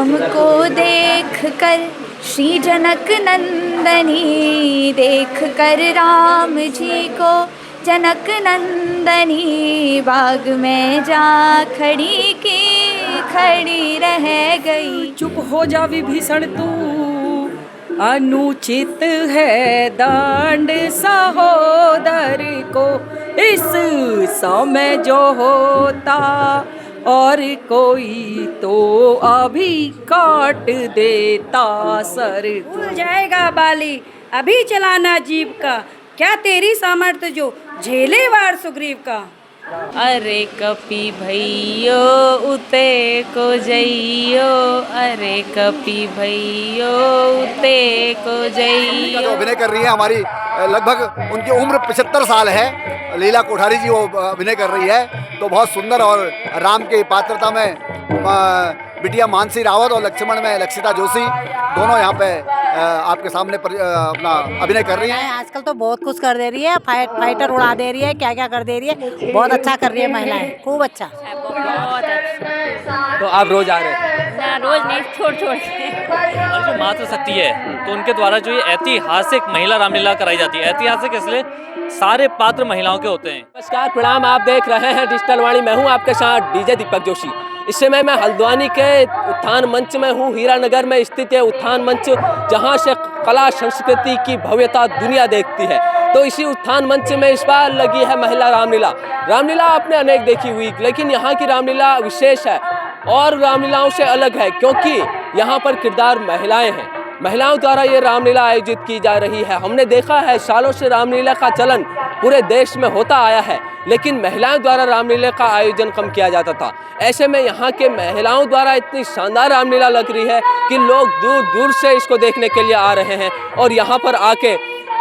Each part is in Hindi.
राम को देख कर श्री जनक नंदनी, देख कर राम जी को जनक नंदनी, बाग में जा खड़ी की खड़ी रह गई। चुप हो जा विभीषण तू, अनुचित है दांड सहोदर को, इस समय जो होता और कोई तो अभी काट देता सर। भूल जाएगा बाली अभी चलाना जीव का, क्या तेरी सामर्थ्य जो झेले वार सुग्रीव का। अरे कपि भैयो उते को जइयो, अरे कपि भैयो उते को जइयो। जो अभिनय कर रही है हमारी, लगभग उनकी उम्र 75 साल है, लीला कोठारी जी वो अभिनय कर रही है, तो बहुत सुंदर। और राम के पात्रता में बिटिया मानसी रावत और लक्ष्मण में लक्षिता जोशी दोनों यहाँ पे आपके सामने अपना अभिनय कर रही हैं। आजकल तो बहुत कुछ कर दे रही है, फाइटर उड़ा दे रही है, क्या क्या कर दे रही है, बहुत अच्छा कर रही है महिलाएं, खूब अच्छा। बहुत अच्छा। तो आप रोज आ रहे हैं? ना रोज नहीं, छोड़ छोड़ के। और जो मातृशक्ति है तो उनके द्वारा जो ये ऐतिहासिक महिला रामलीला कराई जाती है, ऐतिहासिक इसलिए सारे पात्र महिलाओं के होते हैं। नमस्कार, प्रणाम, आप देख रहे हैं डिजिटल वाणी। मैं हूं आपके साथ डीजे दीपक जोशी। इस समय मैं हल्द्वानी के उत्थान मंच में हूं। हीरानगर में स्थित है उत्थान मंच, जहां से कला संस्कृति की भव्यता दुनिया देखती है। तो इसी उत्थान मंच में इस बार लगी है महिला रामलीला। रामलीला आपने अनेक देखी हुई, लेकिन यहाँ की रामलीला विशेष है और रामलीलाओं से अलग है, क्योंकि यहाँ पर किरदार महिलाएं हैं। महिलाओं द्वारा ये रामलीला आयोजित की जा रही है। हमने देखा है सालों से रामलीला का चलन पूरे देश में होता आया है, लेकिन महिलाओं द्वारा रामलीला का आयोजन कम किया जाता था। ऐसे में यहाँ के महिलाओं द्वारा इतनी शानदार रामलीला लग रही है कि लोग दूर दूर से इसको देखने के लिए आ रहे हैं और यहाँ पर आके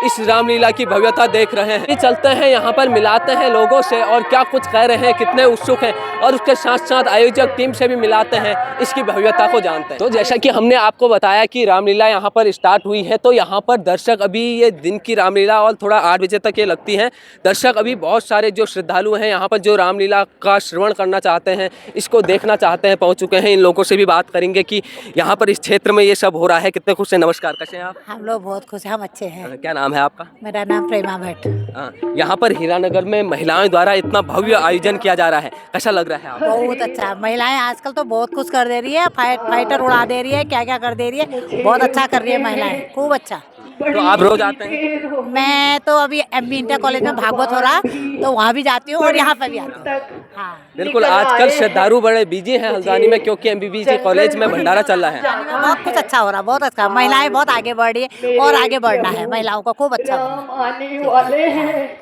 इस रामलीला की भव्यता देख रहे हैं। चलते हैं यहाँ पर, मिलाते हैं लोगों से और क्या कुछ कह रहे हैं, कितने उत्सुक हैं, और उसके साथ साथ आयोजक टीम से भी मिलाते हैं, इसकी भव्यता को जानते हैं। तो जैसा कि हमने आपको बताया कि रामलीला यहाँ पर स्टार्ट हुई है, तो यहाँ पर दर्शक अभी, ये दिन की रामलीला और थोड़ा 8 बजे तक ये लगती है। दर्शक अभी बहुत सारे जो श्रद्धालु हैं यहाँ पर, जो रामलीला का श्रवण करना चाहते हैं, इसको देखना चाहते हैं, पहुँच चुके हैं। इन लोगों से भी बात करेंगे कि यहाँ पर इस क्षेत्र में ये सब हो रहा है, कितने खुश हैं। नमस्कार, कैसे हैं आप? हम लोग बहुत खुश हैं, हम अच्छे हैं। क्या नाम है आपका? मेरा नाम प्रेमा भट्ट। यहाँ पर हीरानगर में महिलाओं द्वारा इतना भव्य आयोजन किया जा रहा है, कैसा लग रहा है आपको? बहुत अच्छा, महिलाएं आजकल तो बहुत कुछ कर दे रही है, फाइटर उड़ा दे रही है, क्या क्या कर दे रही है, बहुत अच्छा कर रही है महिलाएं, खूब अच्छा। तो आप रोज आते हैं? मैं तो अभी एमबी इंटर कॉलेज में भागवत हो रहा, तो वहाँ भी जाती हूँ और यहाँ पर भी आती हूँ। हाँ बिल्कुल, आजकल श्रद्धालु बड़े बिजी हैं हल्द्वानी में, क्योंकि एमबीबी कॉलेज में भंडारा चल रहा है। बहुत कुछ अच्छा हो रहा, बहुत अच्छा। महिलाएं बहुत आगे बढ़ रही है और आगे बढ़ना है महिलाओं को, खूब अच्छा। बहुत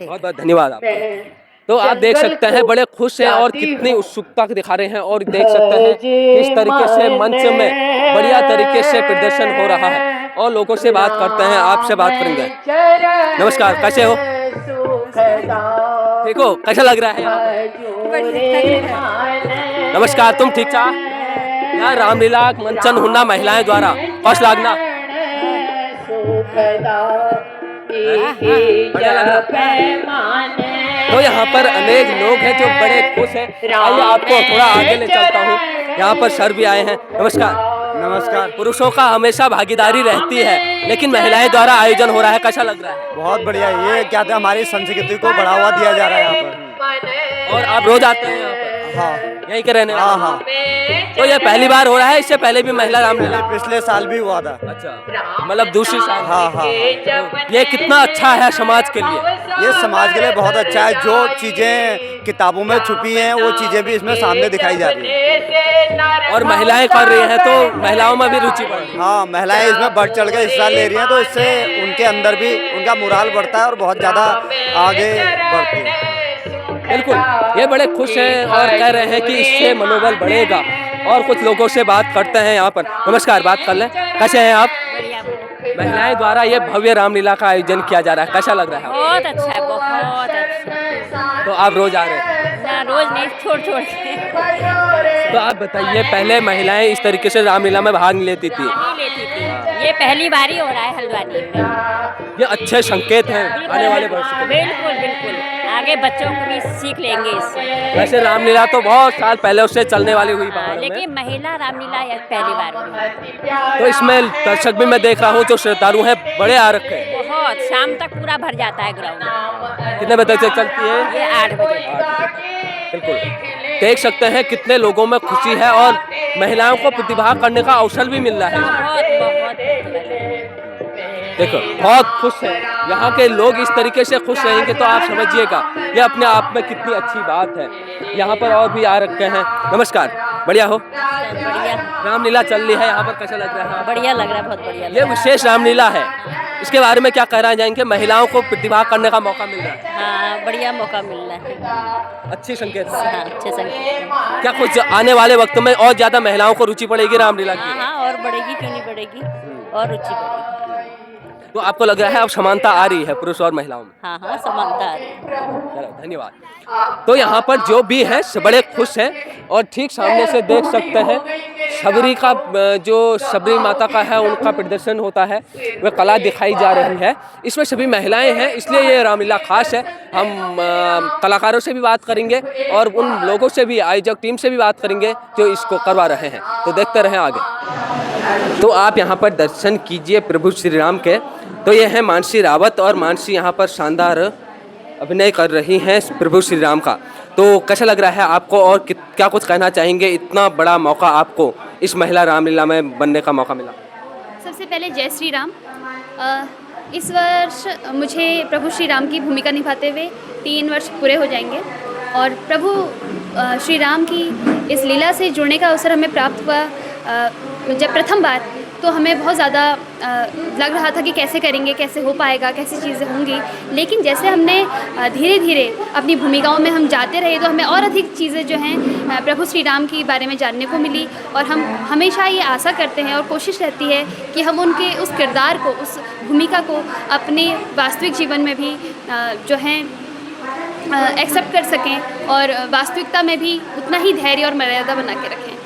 बहुत धन्यवाद आपका। तो आप देख सकते हैं बड़े खुश हैं और कितनी उत्सुकता दिखा रहे हैं, और देख सकते हैं किस तरीके से मंच में बढ़िया तरीके से प्रदर्शन हो रहा है। और लोगों से बात करते हैं, आपसे बात करेंगे। नमस्कार, कैसे हो? ठीक हो? कैसा लग रहा है? नमस्कार, तुम ठीक था? यार रामलीला मंचन हुन्ना महिलाएं द्वारा कौश लागना तो यहाँ पर अनेक लोग हैं जो बड़े खुश हैं। आइए आपको थोड़ा आगे ले चलता हूँ। यहाँ पर सर भी आए हैं। नमस्कार। नमस्कार। पुरुषों का हमेशा भागीदारी रहती है, लेकिन महिलाएं द्वारा आयोजन हो रहा है, कैसा लग रहा है? बहुत बढ़िया, ये क्या था, हमारी संस्कृति को बढ़ावा दिया जा रहा है यहाँ पर। और आप रोज आते हैं यहाँ पर? हाँ, यहीं के रहने? हाँ हाँ। तो ये पहली बार हो रहा है, इससे पहले भी महिला रामलीला? पिछले साल भी हुआ था। अच्छा, मतलब दूसरी साल? हाँ हाँ। ये कितना अच्छा है समाज के लिए? ये समाज के लिए बहुत अच्छा है। जो चीजें किताबों में छुपी हैं वो चीजें भी इसमें सामने दिखाई जा रही है। और महिलाएं कर रही हैं, तो महिलाओं में भी रुचि बढ़ रही है। हाँ, महिलाएं इसमें बढ़ चढ़ के हिस्सा ले रही हैं, तो इससे उनके अंदर भी उनका मोराल बढ़ता है और बहुत ज्यादा आगे बढ़ती है। बिल्कुल, ये बड़े खुश हैं और कह रहे हैं कि इससे मनोबल बढ़ेगा। और कुछ लोगों से बात करते हैं यहाँ पर। नमस्कार, बात कर लें। कैसे हैं आप? महिलाएं द्वारा ये भव्य रामलीला का आयोजन किया जा रहा है, कैसा लग रहा है? बहुत अच्छा है, बहुत अच्छा। तो आप रोज आ रहे हैं? ना रोज नहीं, छोड़ छोड़ के। तो आप बताइए, पहले महिलाएं इस तरीके से रामलीला में भाग लेती थी? नहीं लेती थी, ये पहली बार ही हो रहा है हल्द्वानी में। ये अच्छे संकेत हैं आने वाले वर्ष के। बिल्कुल बिल्कुल, आगे बच्चों को भी सीख लेंगे इससे। वैसे रामलीला तो बहुत साल पहले उससे चलने वाली हुई हाँ, पहाड़ों में, लेकिन महिला रामलीला यह पहली बार हुई। तो इसमें दर्शक भी मैं देख रहा हूँ जो श्रद्धालु हैं बड़े आ रखे हैं। बहुत शाम तक पूरा भर जाता है ग्राउंड। कितने बजे तक चलती है? ये 8 बजे। बिल्कुल देख सकते हैं कितने लोगों में खुशी है और महिलाओं को प्रतिभा करने का अवसर भी मिल रहा है। बहुत बहुत देखो बहुत खुश है यहाँ के लोग, इस तरीके से खुश रहेंगे तो आप समझिएगा ये अपने आप में कितनी अच्छी बात है। यहाँ पर और भी आ रखे हैं। नमस्कार, बढ़िया हो? बढ़िया रामलीला चल रही है यहाँ पर, कैसा लग रहा है? बढ़िया लग रहा है, बहुत बढ़िया लग ये विशेष रामलीला है, इसके बारे में क्या कहना चाहेंगे? महिलाओं को प्रतिभा करने का मौका मिल रहा है। हाँ, बढ़िया मौका मिल रहा है। अच्छी संकेत है। हाँ, अच्छे संकेत। क्या कुछ आने वाले वक्त में और ज्यादा महिलाओं को रुचि पड़ेगी रामलीला की? हाँ, और बढ़ेगी, क्यों नहीं बढ़ेगी, और रुचि बढ़ेगी। तो आपको लग रहा है अब समानता आ रही है पुरुष और महिलाओं में? हाँ हाँ, समानता आ रही है। चलो, धन्यवाद। तो यहाँ पर जो भी है बड़े खुश हैं और ठीक सामने से देख सकते हैं शबरी का जो शबरी माता का है उनका प्रदर्शन होता है, वह कला दिखाई जा रही है। इसमें सभी महिलाएं हैं, इसलिए ये रामलीला खास है। हम कलाकारों से भी बात करेंगे और उन लोगों से भी, आयोजक टीम से भी बात करेंगे जो इसको करवा रहे हैं। तो देखते रहें आगे। तो आप यहाँ पर दर्शन कीजिए प्रभु श्री राम के। तो ये है मानसी रावत और मानसी यहाँ पर शानदार अभिनय कर रही हैं प्रभु श्री राम का। तो कैसा लग रहा है आपको और क्या कुछ कहना चाहेंगे? इतना बड़ा मौका आपको इस महिला रामलीला में बनने का मौका मिला। सबसे पहले जय श्री राम। इस वर्ष मुझे प्रभु श्री राम की भूमिका निभाते हुए 3 वर्ष पूरे हो जाएंगे और प्रभु श्री राम की इस लीला से जुड़ने का अवसर हमें प्राप्त हुआ जब प्रथम बार, तो हमें बहुत ज़्यादा लग रहा था कि कैसे करेंगे, कैसे हो पाएगा, कैसी चीज़ें होंगी। लेकिन जैसे हमने धीरे धीरे अपनी भूमिकाओं में हम जाते रहे तो हमें और अधिक चीज़ें जो हैं प्रभु श्री राम के बारे में जानने को मिली और हम हमेशा ये आशा करते हैं और कोशिश रहती है कि हम उनके उस किरदार को, उस भूमिका को अपने वास्तविक जीवन में भी जो है एक्सेप्ट कर सकें और वास्तविकता में भी उतना ही धैर्य और मर्यादा बना के रखें।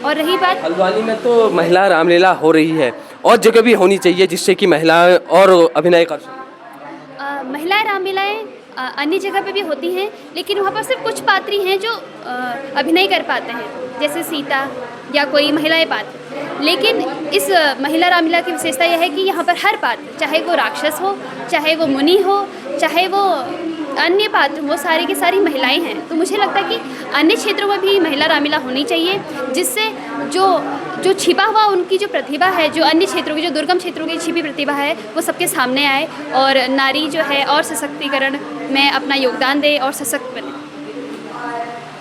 और रही बात, हल्द्वानी में तो महिला रामलीला हो रही है और जगह भी होनी चाहिए जिससे कि महिलाएं और अभिनय कर सकें। महिलाएं रामलीलाएं अन्य जगह पे भी होती हैं, लेकिन वहाँ पर सिर्फ कुछ पात्री हैं जो अभिनय कर पाते हैं, जैसे सीता या कोई महिलाएं पात्र। लेकिन इस महिला रामलीला की विशेषता यह है कि यहाँ पर हर पात्र, चाहे वो राक्षस हो, चाहे वो मुनि हो, चाहे वो अन्य पात्र, वो सारी की सारी महिलाएं हैं। तो मुझे लगता है कि अन्य क्षेत्रों में भी महिला रामलीला होनी चाहिए, जिससे जो छिपा हुआ उनकी जो प्रतिभा है, जो अन्य क्षेत्रों की, जो दुर्गम क्षेत्रों की छिपी प्रतिभा है, वो सबके सामने आए और नारी जो है और सशक्तिकरण में अपना योगदान दे और सशक्त बने।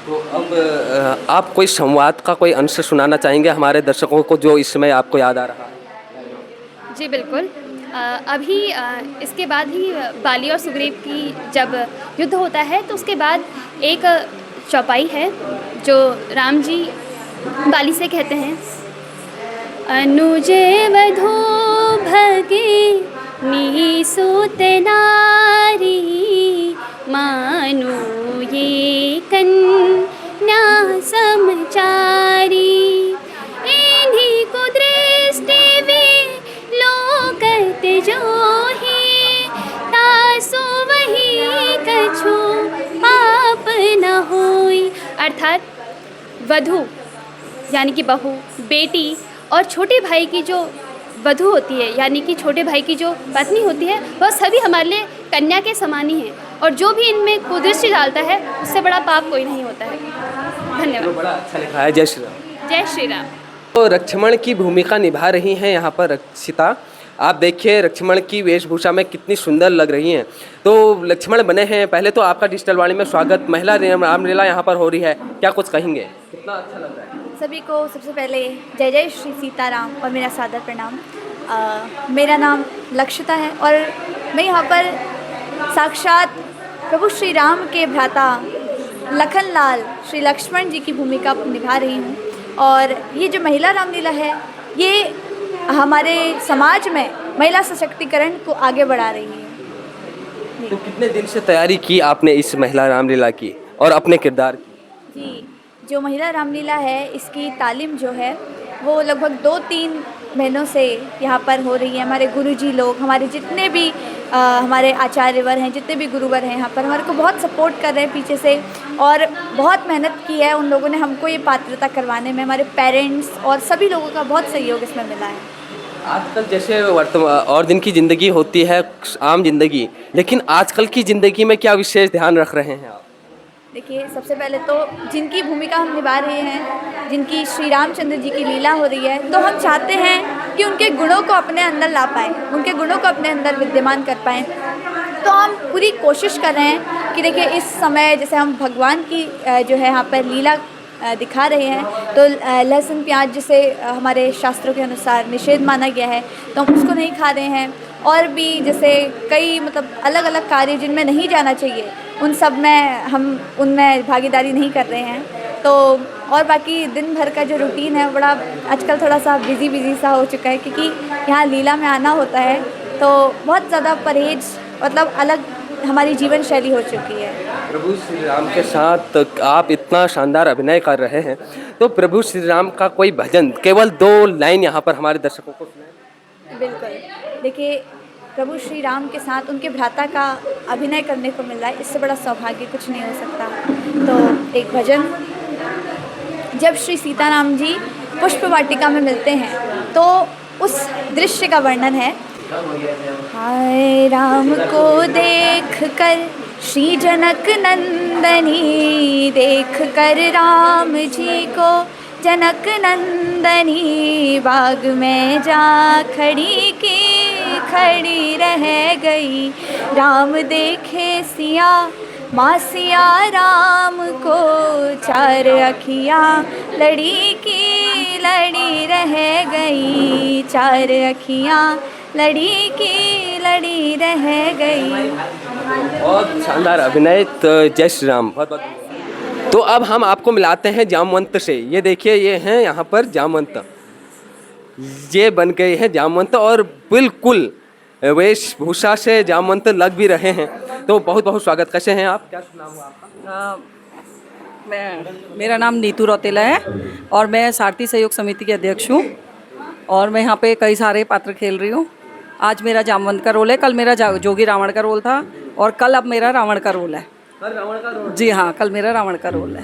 तो अब आप कोई संवाद का कोई अंश सुनाना चाहेंगे हमारे दर्शकों को जो इस समय आपको याद आ रहा है? जी बिल्कुल। अभी इसके बाद ही बाली और सुग्रीव की जब युद्ध होता है तो उसके बाद एक चौपाई है जो राम जी बाली से कहते हैं, अनुजे वधू भगिनी सुत नारी, मानो ये कन्या समचारी, इन्हीं को दृष्टि लोकत जो ही, तासु वही कछु पाप न होई। अर्थात वधू यानी कि बहू, बेटी और छोटे भाई की जो वधू होती है यानी कि छोटे भाई की जो पत्नी होती है, वह सभी हमारे लिए कन्या के समान ही हैं और जो भी इनमें कुदृष्टि डालता है उससे बड़ा पाप कोई नहीं होता है। धन्यवाद। बड़ा अच्छा लिखा है। जय श्री राम। जय श्री राम। तो लक्ष्मण की भूमिका निभा रही हैं यहाँ पर रक्षिता। आप देखिए लक्ष्मण की वेशभूषा में कितनी सुंदर लग रही हैं। तो लक्ष्मण बने हैं। पहले तो आपका डिजिटल वाणी में स्वागत। महिला रामलीला यहाँ पर हो रही है, क्या कुछ कहेंगे? कितना अच्छा लग रहा है। सभी को सबसे पहले जय जय श्री सीताराम और मेरा सादर प्रणाम। मेरा नाम लक्षिता है और मैं यहाँ पर साक्षात प्रभु श्री राम के भ्राता लखनलाल श्री लक्ष्मण जी की भूमिका निभा रही हूँ। और ये जो महिला रामलीला है ये हमारे समाज में महिला सशक्तिकरण को आगे बढ़ा रही है। तो कितने दिन से तैयारी की आपने इस महिला रामलीला की और अपने किरदार की? जी, जो महिला रामलीला है इसकी तालीम जो है वो लगभग 2-3 महीनों से यहाँ पर हो रही है। हमारे गुरुजी लोग, हमारे जितने भी हमारे आचार्यवर हैं, जितने भी गुरुवर हैं यहाँ पर, हमारे को बहुत सपोर्ट कर रहे हैं पीछे से, और बहुत मेहनत की है उन लोगों ने हमको ये पात्रता करवाने में। हमारे पेरेंट्स और सभी लोगों का बहुत सहयोग इसमें मिला है। आजकल जैसे वर्तमान और दिन की ज़िंदगी होती है आम जिंदगी, लेकिन आजकल की ज़िंदगी में क्या विशेष ध्यान रख रहे हैं आप? देखिए, सबसे पहले तो जिनकी भूमिका हम निभा रहे हैं, जिनकी श्री रामचंद्र जी की लीला हो रही है, तो हम चाहते हैं कि उनके गुणों को अपने अंदर ला पाएँ, उनके गुणों को अपने अंदर विद्यमान कर पाएँ। तो हम पूरी कोशिश कर रहे हैं कि देखिए, इस समय जैसे हम भगवान की जो है यहाँ पर लीला दिखा रहे हैं, तो लहसुन प्याज जिसे हमारे शास्त्रों के अनुसार निषेध माना गया है, तो हम उसको नहीं खा रहे हैं। और भी जैसे कई मतलब अलग अलग कार्य जिनमें नहीं जाना चाहिए, उन सब में हम उनमें भागीदारी नहीं कर रहे हैं। तो और बाकी दिन भर का जो रूटीन है बड़ा आजकल थोड़ा सा बिजी सा हो चुका है, क्योंकि यहाँ लीला में आना होता है, तो बहुत ज़्यादा परहेज मतलब अलग हमारी जीवन शैली हो चुकी है। प्रभु श्री राम के साथ आप इतना शानदार अभिनय कर रहे हैं, तो प्रभु श्री राम का कोई भजन केवल 2 लाइन यहाँ पर हमारे दर्शकों को सुनाएं। बिल्कुल। देखिए, प्रभु श्री राम के साथ उनके भ्राता का अभिनय करने को मिल रहा है, इससे बड़ा सौभाग्य कुछ नहीं हो सकता। तो एक भजन, जब श्री सीताराम जी पुष्प वाटिका में मिलते हैं, तो उस दृश्य का वर्णन है। हाय राम को देख कर श्री जनक नंदनी, देख कर राम जी को जनक नंदनी, बाग में जा खड़ी की खड़ी रह गई। राम देखे सिया माँ सिया राम को, 4 अखियाँ लड़ी की लड़ी रह गई, 4 अखियाँ लड़ी की लड़ी रह गई। बहुत शानदार अभिनय, तो जय श्री राम। बहुत बहुत। तो अब हम आपको मिलाते हैं जामवंत से। ये देखिए, ये हैं यहाँ पर जामवंत, ये बन गए हैं जामवंत, और बिल्कुल वेशभूषा से जामवंत लग भी रहे हैं। तो बहुत बहुत स्वागत। कैसे हैं आप? क्या नाम हुआ आपका? मेरा नाम नीतू रौतेला है और मैं सारथी सहयोग समिति के अध्यक्ष हूँ, और मैं यहाँ पे कई सारे पात्र खेल रही हूँ। आज मेरा जामवंत का रोल है, कल मेरा जोगी रावण का रोल था, और कल अब मेरा रावण का रोल है। कल रावण का रोल? जी हाँ, कल मेरा रावण का रोल है।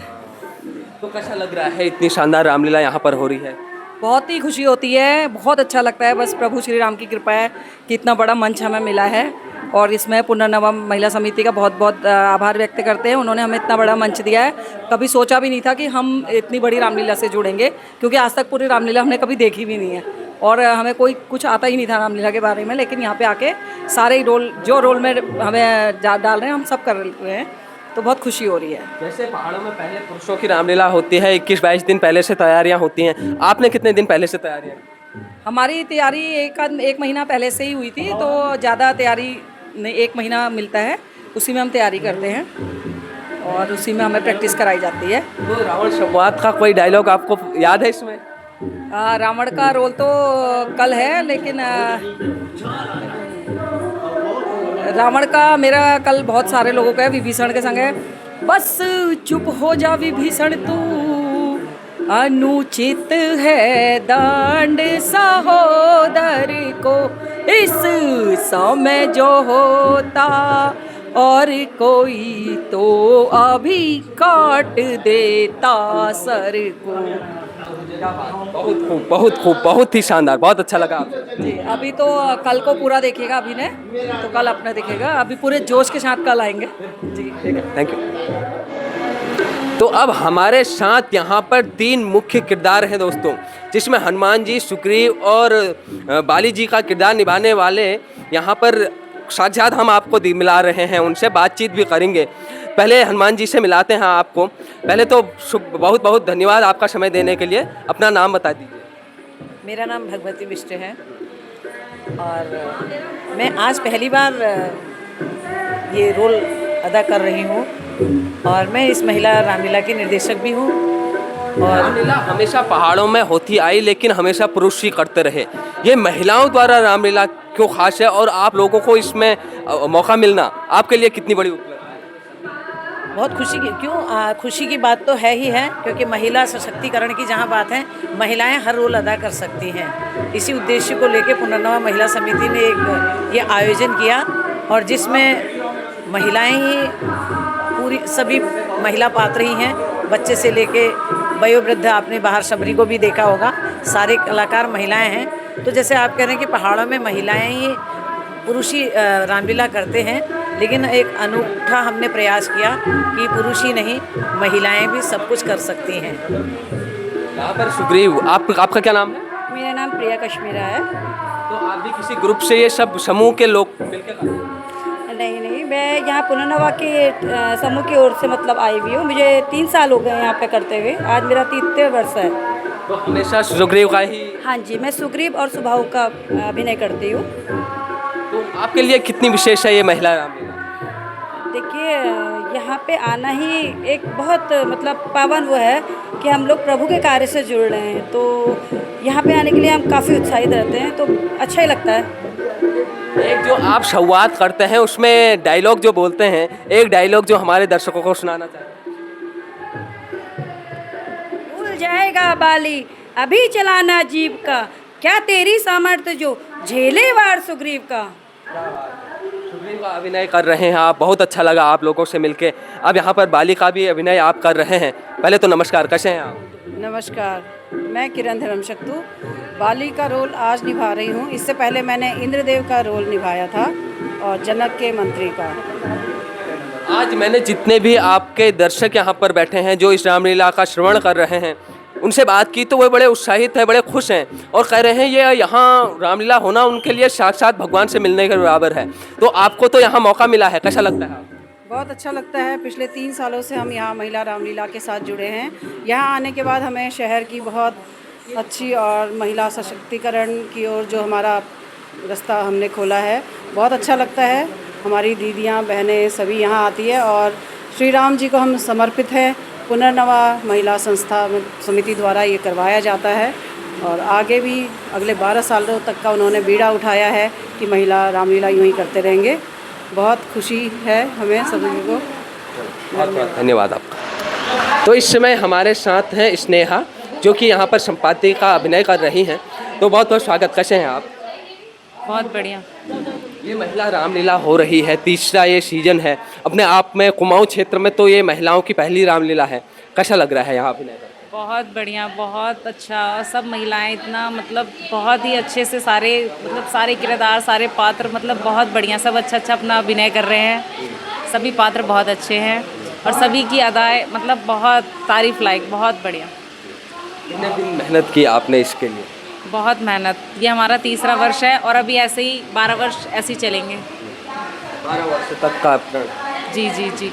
तो कैसा लग रहा है, इतनी शानदार रामलीला यहाँ पर हो रही है? बहुत ही खुशी होती है, बहुत अच्छा लगता है। बस प्रभु श्री राम की कृपा है कि इतना बड़ा मंच हमें मिला है, और इसमें पुनर्नवम महिला समिति का बहुत बहुत आभार व्यक्त करते हैं। उन्होंने हमें इतना बड़ा मंच दिया है। कभी सोचा भी नहीं था कि हम इतनी बड़ी रामलीला से जुड़ेंगे, क्योंकि आज तक पूरी रामलीला हमने कभी देखी भी नहीं है, और हमें कोई कुछ आता ही नहीं था रामलीला के बारे में। लेकिन यहाँ पे आके सारे रोल, जो रोल में हमें डाल रहे हैं, हम सब कर रहे हैं, तो बहुत खुशी हो रही है। जैसे पहाड़ों में पहले पुरुषों की रामलीला होती है, 21-22 दिन पहले से तैयारियां होती हैं, आपने कितने दिन पहले से तैयारियां? हमारी तैयारी एक महीना पहले से ही हुई थी, तो ज़्यादा तैयारी नहीं, 1 महीना मिलता है, उसी में हम तैयारी करते हैं और उसी में हमें प्रैक्टिस कराई जाती है। तो रावण संवाद का कोई डायलॉग आपको याद है इसमें? रावण का रोल तो कल है, लेकिन रावण का मेरा कल बहुत सारे लोगों का है, विभीषण के संग है। बस चुप हो जा विभीषण तू, अनुचित है दंड सहोदर को, इस समय जो होता और कोई तो अभी काट देता सर को। बहुत खूब, बहुत खूब, बहुत ही शानदार, बहुत अच्छा लगा आपसे। जी, अभी तो कल को पूरा देखिएगा अभिनय, तो कल अपना दिखेगा, अभी पूरे जोश के साथ कल आएंगे। जी ठीक है, थैंक यू। तो अब हमारे साथ यहाँ पर 3 मुख्य किरदार हैं दोस्तों, जिसमें हनुमान जी, सुग्रीव और बाली जी का किरदार निभाने वाले यहाँ पर साथ हम आपको मिला रहे हैं, उनसे बातचीत भी करेंगे। पहले हनुमान जी से मिलाते हैं आपको। पहले तो बहुत बहुत धन्यवाद आपका समय देने के लिए। अपना नाम बता दीजिए। मेरा नाम भगवती बिष्ट है, और मैं आज पहली बार ये रोल अदा कर रही हूँ, और मैं इस महिला रामलीला की निर्देशक भी हूँ। और रामलीला हमेशा पहाड़ों में होती आई, लेकिन हमेशा पुरुष ही करते रहे। ये महिलाओं द्वारा रामलीला क्यों खास है, और आप लोगों को इसमें मौका मिलना आपके लिए कितनी बड़ी उपलब्धि है? बहुत खुशी की बात तो है ही है, क्योंकि महिला सशक्तिकरण की जहाँ बात है, महिलाएं हर रोल अदा कर सकती हैं। इसी उद्देश्य को लेकर पुनर्नवा महिला समिति ने एक ये आयोजन किया, और जिसमें महिलाएं ही पूरी सभी महिला पात्र ही हैं, बच्चे से लेके वयोवृद्ध। आपने बाहर शबरी को भी देखा होगा, सारे कलाकार महिलाएं हैं। तो जैसे आप कह रहे हैं कि पहाड़ों में महिलाएं ही पुरुष ही रामलीला करते हैं, लेकिन एक अनूठा हमने प्रयास किया कि पुरुष ही नहीं, महिलाएं भी सब कुछ कर सकती हैं। यहाँ पर सुग्रीव, आपका क्या नाम है? मेरा नाम प्रिया कश्मीरा है। तो आप भी किसी ग्रुप से, ये सब समूह के लोग मिलकर करते हैं? नहीं, मैं यहाँ पुनर्नवा के समूह की ओर से मतलब आई हुई हूँ। मुझे 3 साल हो गए यहाँ पे करते हुए, आज मेरा 3वां वर्ष है। तो हमेशा सुग्रीव का ही? हाँ जी, मैं सुग्रीव और सुभाव का अभिनय करती हूँ। तो आपके लिए कितनी विशेष है ये महिला रामलीला? देखिए, यहाँ पे आना ही एक बहुत मतलब पावन वो है कि हम लोग प्रभु के कार्य से जुड़ रहे हैं, तो यहाँ पे आने के लिए हम काफ़ी उत्साहित रहते हैं, तो अच्छा ही लगता है। एक जो आप संवाद करते हैं उसमें डायलॉग जो बोलते हैं, एक डायलॉग जो हमारे दर्शकों को सुनाना चाहते हैं। भूल जाएगा बाली अभी चलाना जीव का, क्या तेरी सामर्थ्य जो झेले वार सुग्रीव का। सुग्रीव का अभिनय कर रहे हैं आप, बहुत अच्छा लगा आप लोगों से मिलके। अब यहाँ पर बाली का भी अभिनय आप कर रहे हैं। पहले तो नमस्कार, कैसे हैं आप? नमस्कार, मैं किरण धर्मशक्तु बाली का रोल आज निभा रही हूँ। इससे पहले मैंने इंद्रदेव का रोल निभाया था और जनक के मंत्री का। आज मैंने जितने भी आपके दर्शक यहाँ पर बैठे हैं जो इस रामलीला का श्रवण कर रहे हैं, उनसे बात की तो वो बड़े उत्साहित हैं, बड़े खुश हैं और कह रहे हैं ये यहाँ रामलीला होना उनके लिए साक्षात भगवान से मिलने के बराबर है। तो आपको तो यहाँ मौका मिला है, कैसा लगता है? बहुत अच्छा लगता है। पिछले 3 सालों से हम यहाँ महिला रामलीला के साथ जुड़े हैं। यहाँ आने के बाद हमें शहर की बहुत अच्छी और महिला सशक्तिकरण की ओर जो हमारा रास्ता हमने खोला है, बहुत अच्छा लगता है। हमारी दीदियाँ बहनें सभी यहाँ आती है और श्री राम जी को हम समर्पित है। पुनर्नवा महिला संस्था समिति द्वारा ये करवाया जाता है और आगे भी अगले 12 सालों तक का उन्होंने बीड़ा उठाया है कि महिला रामलीला यूँ ही करते रहेंगे। बहुत खुशी है हमें सभी को। बहुत बहुत धन्यवाद आपका। तो इस समय हमारे साथ हैं स्नेहा, जो कि यहाँ पर संपादिका का अभिनय कर रही हैं। तो बहुत बहुत स्वागत, कैसे हैं आप? बहुत बढ़िया। ये महिला रामलीला हो रही है, तीसरा ये सीजन है। अपने आप में कुमाऊं क्षेत्र में तो ये महिलाओं की पहली रामलीला है, कैसा लग रहा है यहाँ अभिनय करके? बहुत बढ़िया, बहुत अच्छा। सब महिलाएं इतना मतलब बहुत ही अच्छे से सारे मतलब सारे किरदार, सारे पात्र मतलब बहुत बढ़िया, सब अच्छा अपना अभिनय कर रहे हैं। सभी पात्र बहुत अच्छे हैं और सभी की अदाएँ मतलब बहुत तारीफ लायक, बहुत बढ़िया। कितने दिन मेहनत की आपने इसके लिए? बहुत मेहनत। ये हमारा 3रा वर्ष है और अभी ऐसे ही 12 वर्ष ऐसे ही चलेंगे। 12 वर्ष तक का अपना? जी जी जी।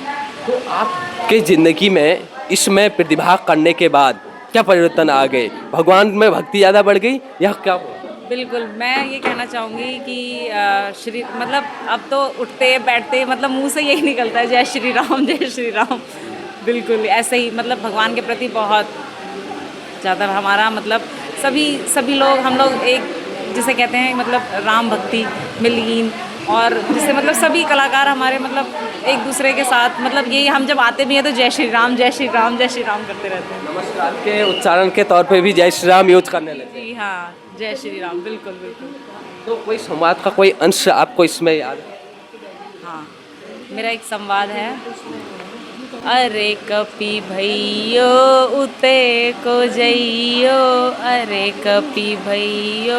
तो आपके ज़िंदगी में इसमें प्रतिभाग करने के बाद क्या परिवर्तन आ गए? भगवान में भक्ति ज़्यादा बढ़ गई या क्या हुआ? बिल्कुल, मैं ये कहना चाहूँगी कि श्री मतलब अब तो उठते बैठते मतलब मुंह से यही निकलता है जय श्री राम, जय श्री राम। बिल्कुल ऐसे ही मतलब भगवान के प्रति बहुत ज़्यादा हमारा मतलब सभी लोग हम लोग एक जिसे कहते हैं मतलब राम भक्ति मिलहीन, और जिससे मतलब सभी कलाकार हमारे मतलब एक दूसरे के साथ मतलब यही हम जब आते भी हैं तो जय श्री राम, जय श्री राम, जय श्री राम करते रहते हैं। नमस्कार के उच्चारण के तौर पे भी जय श्री राम यूज करने लगे? जी हाँ, जय श्री राम, बिल्कुल बिल्कुल। तो कोई संवाद का कोई अंश आपको इसमें याद है? हाँ, मेरा एक संवाद है। अरे कपी भैयो उते को जइयो, अरे कपी भैयो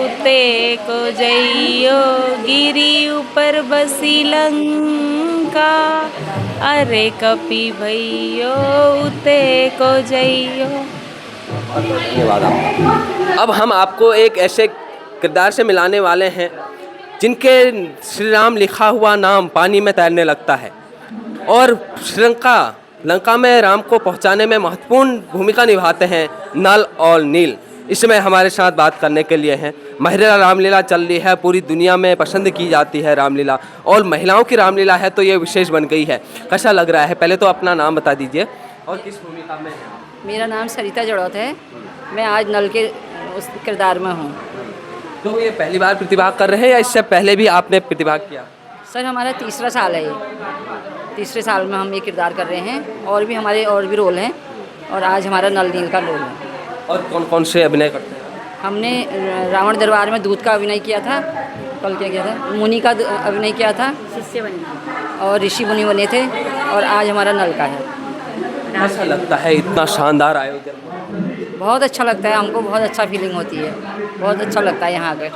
उते को जइयो, गिरी ऊपर बसी लंका, अरे कपी भैयो उते को जइयो। धन्यवाद आपका। अब हम आपको एक ऐसे किरदार से मिलाने वाले हैं जिनके श्री राम लिखा हुआ नाम पानी में तैरने लगता है और लंका में राम को पहुंचाने में महत्वपूर्ण भूमिका निभाते हैं नल और नील। इस समय हमारे साथ बात करने के लिए हैं। महिला रामलीला चल रही है, पूरी दुनिया में पसंद की जाती है रामलीला, और महिलाओं की रामलीला है तो ये विशेष बन गई है। कैसा लग रहा है? पहले तो अपना नाम बता दीजिए और किस भूमिका में हैं? मेरा नाम सरिता जड़ौत है। मैं आज नल के उस किरदार में हूँ। तो ये पहली बार प्रतिभाग कर रहे हैं या इससे पहले भी आपने प्रतिभाग किया? सर हमारा 3रा साल है ये, तीसरे साल में हम ये किरदार कर रहे हैं और भी हमारे और भी रोल हैं और आज हमारा नल नील का रोल है। और कौन कौन से अभिनय करते हैं? हमने रावण दरबार में दूत का अभिनय किया था, कल क्या किया था, मुनि का अभिनय किया था, शिष्य बने और ऋषि मुनि बने थे और आज हमारा नल का है। कैसा लगता है इतना शानदार आयोजन? बहुत अच्छा लगता है हमको, बहुत अच्छा फीलिंग होती है, बहुत अच्छा लगता है यहाँ आकर।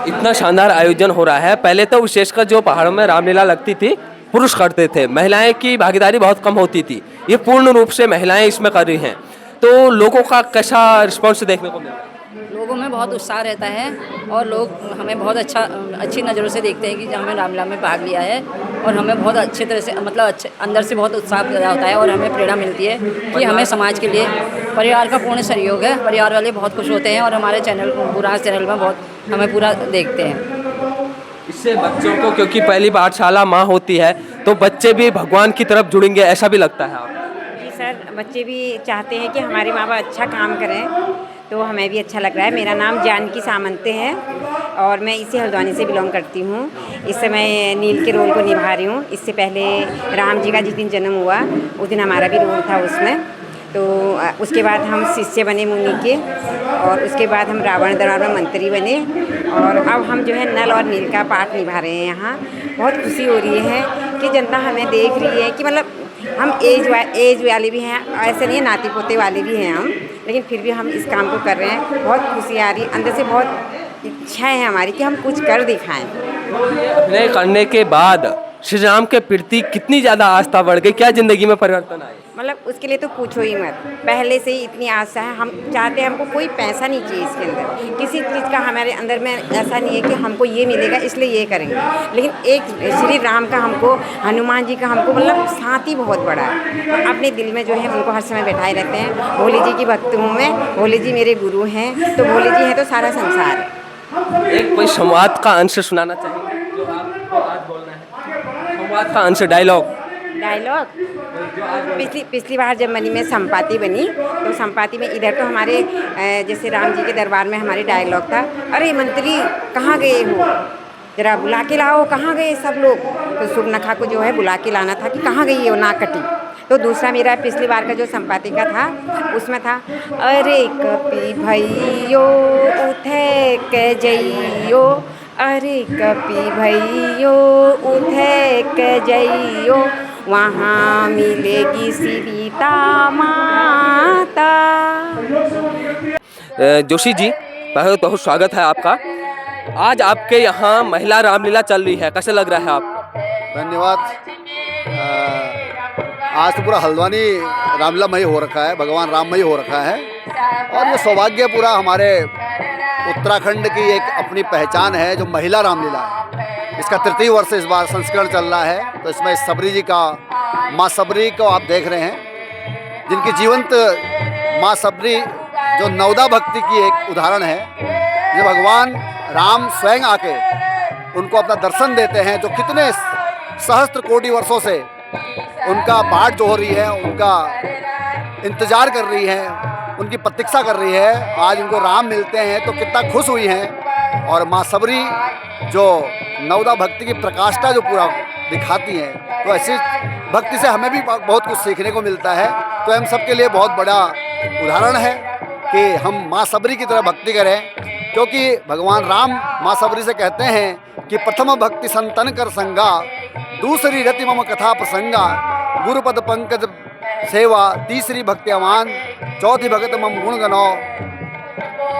इतना शानदार आयोजन हो रहा है। पहले तो विशेषकर जो पहाड़ों में रामलीला लगती थी पुरुष करते थे, महिलाएं की भागीदारी बहुत कम होती थी। ये पूर्ण रूप से महिलाएं इसमें कर रही हैं, तो लोगों का कैसा रिस्पॉन्स देखने को मिल रहा है? लोगों में बहुत उत्साह रहता है और लोग हमें बहुत अच्छी नज़रों से देखते हैं कि जो हमने रामलीला में भाग लिया है और हमें बहुत अच्छे तरह से मतलब अच्छे अंदर से बहुत उत्साह पैदा होता है और हमें प्रेरणा मिलती है कि हमें समाज के लिए परिवार का पूर्ण सहयोग है। परिवार वाले बहुत खुश होते हैं और हमारे चैनल बुरास चैनल में बहुत हमें पूरा देखते हैं। इससे बच्चों को, क्योंकि पहली पाठशाला माँ होती है, तो बच्चे भी भगवान की तरफ जुड़ेंगे, ऐसा भी लगता है आपको? जी सर, बच्चे भी चाहते हैं कि हमारे माँ बाप अच्छा काम करें, तो हमें भी अच्छा लग रहा है। मेरा नाम जानकी सामंते है और मैं इसी हल्द्वानी से बिलोंग करती हूँ। इस समय नील के रोल को निभा रही हूँ। इससे पहले राम जी का जिस दिन जन्म हुआ उस दिन हमारा भी रोल था उसमें, तो उसके बाद हम शिष्य बने मुनि के और उसके बाद हम रावण दरबार में मंत्री बने और अब हम जो है नल और नील का पाठ निभा रहे हैं यहाँ। बहुत खुशी हो रही है कि जनता हमें देख रही है कि मतलब हम एज वाले भी हैं, ऐसे नहीं है नाती पोते वाले भी हैं हम, लेकिन फिर भी हम इस काम को कर रहे हैं। बहुत खुशी आ रही है, अंदर से बहुत इच्छा है हमारी कि हम कुछ कर दिखाएं। अभिनय करने के बाद श्री राम के प्रति कितनी ज़्यादा आस्था बढ़ गई? क्या ज़िंदगी में परिवर्तन आए? मतलब उसके लिए तो पूछो ही मत, पहले से ही इतनी आशा है। हम चाहते हैं, हमको कोई पैसा नहीं चाहिए इसके अंदर, किसी चीज़ का हमारे अंदर में ऐसा नहीं है कि हमको ये मिलेगा इसलिए ये करेंगे, लेकिन एक श्री राम का हमको, हनुमान जी का हमको मतलब साथी बहुत बड़ा है। तो अपने दिल में जो है उनको हर समय बैठाए रहते हैं। भोले जी की भक्त हूँ मैं, भोले जी मेरे गुरु हैं, तो भोले जी हैं तो सारा संसार है। एक कोई संवाद का अंश सुनाना चाहेंगे जो आपको आज बोलना है? संवाद का अंश, डायलॉग पिछली बार जब मनी में संपाति बनी तो संपाति में इधर तो हमारे जैसे राम जी के दरबार में हमारे डायलॉग था, अरे मंत्री कहाँ गए हो, जरा बुला के लाओ, कहाँ गए सब लोग। तो सुर्पनखा को जो है बुला के लाना था कि कहाँ गई हो नाक कटी। तो दूसरा मेरा पिछली बार का जो संपाति का था उसमें था, अरे कपी भैयो उठे के जइयो, अरे कपी भैयो उठे के जइयो, वहाँ मिलेगी सीता माता। जोशी जी, बहुत बहुत स्वागत है आपका। आज आपके यहाँ महिला रामलीला चल रही है, कैसे लग रहा है आपको? धन्यवाद। आज तो पूरा हल्द्वानी रामलीलामय हो रखा है, भगवान राममय हो रखा है और ये सौभाग्य पूरा हमारे उत्तराखंड की एक अपनी पहचान है जो महिला रामलीला है। इसका 3य वर्ष इस बार संस्करण चल रहा है, तो इसमें सबरी जी का, माँ सबरी को आप देख रहे हैं, जिनकी जीवंत माँ सबरी जो नवदा भक्ति की एक उदाहरण है। जो भगवान राम स्वयं आके उनको अपना दर्शन देते हैं, जो कितने सहस्त्र कोटि वर्षों से उनका बाट जो हो रही है, उनका इंतजार कर रही है, उनकी प्रतीक्षा कर रही है। आज उनको राम मिलते हैं तो कितना खुश हुई हैं। और माँ सबरी जो नवदा भक्ति की प्रकाष्ठा जो पूरा दिखाती हैं, तो ऐसी भक्ति से हमें भी बहुत कुछ सीखने को मिलता है। तो हम सबके लिए बहुत बड़ा उदाहरण है कि हम माँ सबरी की तरह भक्ति करें, क्योंकि भगवान राम माँ सबरी से कहते हैं कि प्रथम भक्ति संतन कर संगा, दूसरी रति मम कथा प्रसंगा, गुरुपद पंकज सेवा, तीसरी भक्ति अमान, चौथी भगत मम गुण गनो,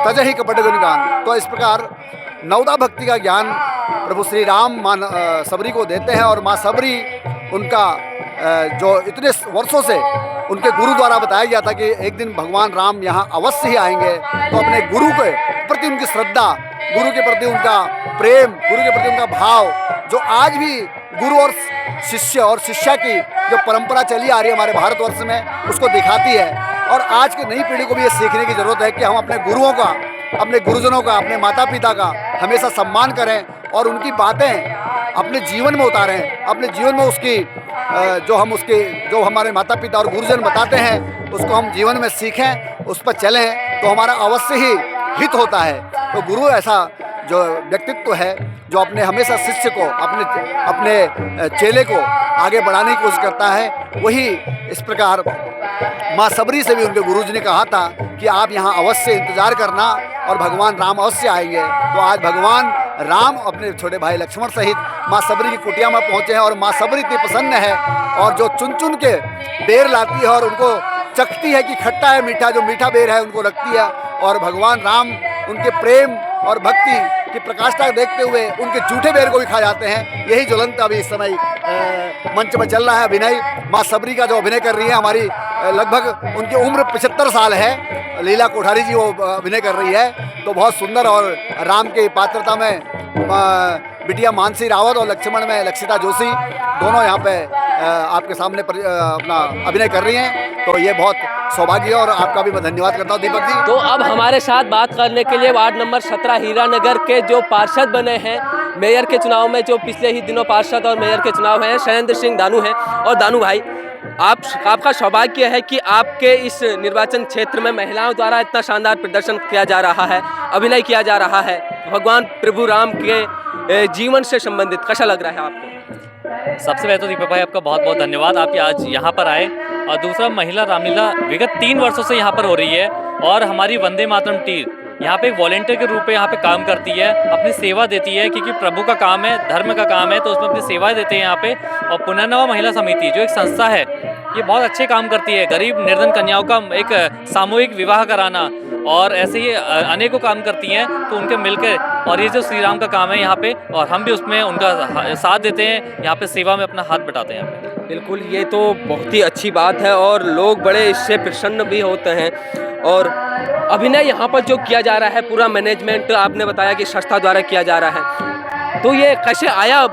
तजहि कपट गुणगान। तो इस प्रकार नवदा भक्ति का ज्ञान प्रभु श्री राम माँ सबरी को देते हैं और माँ सबरी उनका जो इतने वर्षों से उनके गुरु द्वारा बताया गया था कि एक दिन भगवान राम यहाँ अवश्य ही आएंगे, तो अपने गुरु के प्रति उनकी श्रद्धा, गुरु के प्रति उनका प्रेम, गुरु के प्रति उनका भाव, जो आज भी गुरु और शिष्य और शिष्या की जो परंपरा चली आ रही है हमारे भारतवर्ष में, उसको दिखाती है। और आज की नई पीढ़ी को भी ये सीखने की ज़रूरत है कि हम अपने गुरुओं का, अपने गुरुजनों का, अपने माता पिता का हमेशा सम्मान करें और उनकी बातें अपने जीवन में उतारें। अपने जीवन में उसकी जो हमारे माता पिता और गुरुजन बताते हैं उसको हम जीवन में सीखें, उस पर चलें, तो हमारा अवश्य ही हित होता है। तो गुरु ऐसा जो व्यक्तित्व है, जो अपने हमेशा शिष्य को, अपने चेले को आगे बढ़ाने की कोशिश करता है, वही इस प्रकार माँ सबरी से भी उनके गुरुजी ने कहा था कि आप यहाँ अवश्य इंतजार करना और भगवान राम अवश्य आएंगे। तो आज भगवान राम अपने छोटे भाई लक्ष्मण सहित माँ सबरी की कुटिया में पहुँचे हैं और माँ सबरी इतनी प्रसन्न है और जो चुन चुन के बेर लाती है और उनको चखती है कि खट्टा है मीठा, जो मीठा बेर है उनको रखती है। और भगवान राम उनके प्रेम और भक्ति की प्रकाष्ठा देखते हुए उनके झूठे बेर को भी खा जाते हैं। यही ज्वलंत अभी इस समय मंच में चल रहा है अभिनय। माँ सबरी का जो अभिनय कर रही है हमारी, लगभग उनकी उम्र 75 साल है, लीला कोठारी जी वो अभिनय कर रही है। तो बहुत सुंदर, और राम के पात्रता में बिटिया मानसी रावत और लक्ष्मण में लक्षिता जोशी दोनों यहाँ पे आपके सामने अपना अभिनय कर रही हैं। तो ये बहुत सौभाग्य है और आपका भी मैं धन्यवाद करता हूँ दीपक जी। तो अब हमारे साथ बात करने के लिए वार्ड नंबर 17 हीरानगर के जो पार्षद बने हैं मेयर के चुनाव में, जो पिछले ही दिनों पार्षद और मेयर के चुनाव हैं, शैलेंद्र सिंह दानू हैं। और दानू भाई, आपका सौभाग्य है कि आपके इस निर्वाचन क्षेत्र में महिलाओं द्वारा इतना शानदार प्रदर्शन किया जा रहा है, अभिनय किया जा रहा है भगवान प्रभु राम के जीवन से संबंधित। कैसा लग रहा है आपको? सबसे पहले तो दीपक भाई आपका बहुत बहुत धन्यवाद, आप आज यहाँ पर आए। और दूसरा, महिला रामलीला विगत 3 वर्षों से यहाँ पर हो रही है और हमारी वंदे मातरम टीम यहाँ पे एक वॉलेंटियर के रूप में यहाँ पे काम करती है, अपनी सेवा देती है, क्योंकि प्रभु का काम है, धर्म का काम है, तो उसमें अपनी सेवाएं देते हैं यहाँ पे। और पुनर्नवा महिला समिति जो एक संस्था है, ये बहुत अच्छे काम करती है, गरीब निर्धन कन्याओं का एक सामूहिक विवाह कराना और ऐसे ही अनेकों काम करती हैं। तो उनके मिलकर, और ये जो श्री राम का काम है यहाँ पे, और हम भी उसमें उनका साथ देते हैं, यहाँ पे सेवा में अपना हाथ बटाते हैं। बिल्कुल, ये तो बहुत ही अच्छी बात है और लोग बड़े इससे प्रसन्न भी होते हैं। और अभिनय यहाँ पर जो किया जा रहा है, पूरा मैनेजमेंट आपने बताया कि संस्था द्वारा किया जा रहा है, तो ये कैसे आया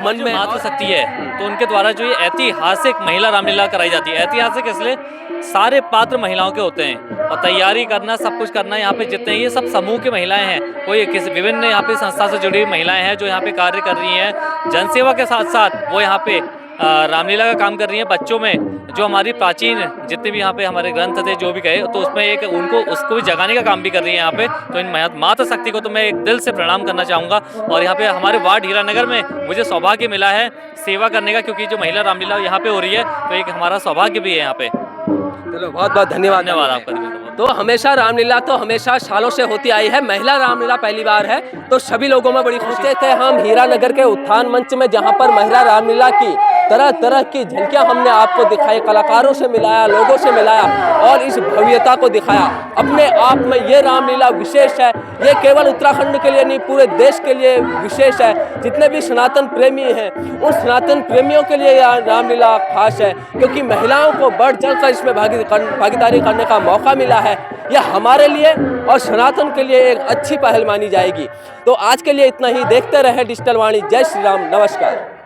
मन में? मातृशक्ति है, तो उनके द्वारा जो ये ऐतिहासिक महिला रामलीला कराई जाती है, ऐतिहासिक इसलिए सारे पात्र महिलाओं के होते हैं और तैयारी करना, सब कुछ करना, यहाँ पे जितने ये सब समूह की महिलाएं हैं, कोई किसी विभिन्न यहाँ पे संस्था से जुड़ी हुई महिलाएं हैं जो यहाँ पे कार्य कर रही हैं। जनसेवा के साथ साथ वो यहाँ पे रामलीला का काम कर रही हैं। बच्चों में जो हमारी प्राचीन जितने भी यहाँ पे हमारे ग्रंथ थे, जो भी कहे, तो उसमें एक उनको उसको भी जगाने का काम भी कर रही है यहाँ पे। तो इन मातृशक्ति को तो मैं एक दिल से प्रणाम करना चाहूँगा। और यहाँ पे हमारे वार्ड हीरानगर में मुझे सौभाग्य मिला है सेवा करने का, क्योंकि जो महिला रामलीला यहाँ पे हो रही है, तो एक हमारा सौभाग्य भी है यहाँ पे। चलो, बहुत बहुत धन्यवाद आपका। तो हमेशा रामलीला तो हमेशा सालों से होती आई है, महिला रामलीला पहली बार है, तो सभी लोगों में बड़ी खुशी थे। हम हीरानगर के उत्थान मंच में, जहां पर महिला रामलीला की तरह तरह की झलकियां हमने आपको दिखाई, कलाकारों से मिलाया, लोगों से मिलाया और इस भव्यता को दिखाया। अपने आप में ये रामलीला विशेष है, ये केवल उत्तराखंड के लिए नहीं, पूरे देश के लिए विशेष है। जितने भी सनातन प्रेमी हैं, उन सनातन प्रेमियों के लिए यह रामलीला खास है, क्योंकि महिलाओं को बढ़ चढ़कर इसमें भागीदारी करने का मौका मिला है। यह हमारे लिए और सनातन के लिए एक अच्छी पहल मानी जाएगी। तो आज के लिए इतना ही। देखते रहे डिजिटल वाणी। जय श्री राम, नमस्कार।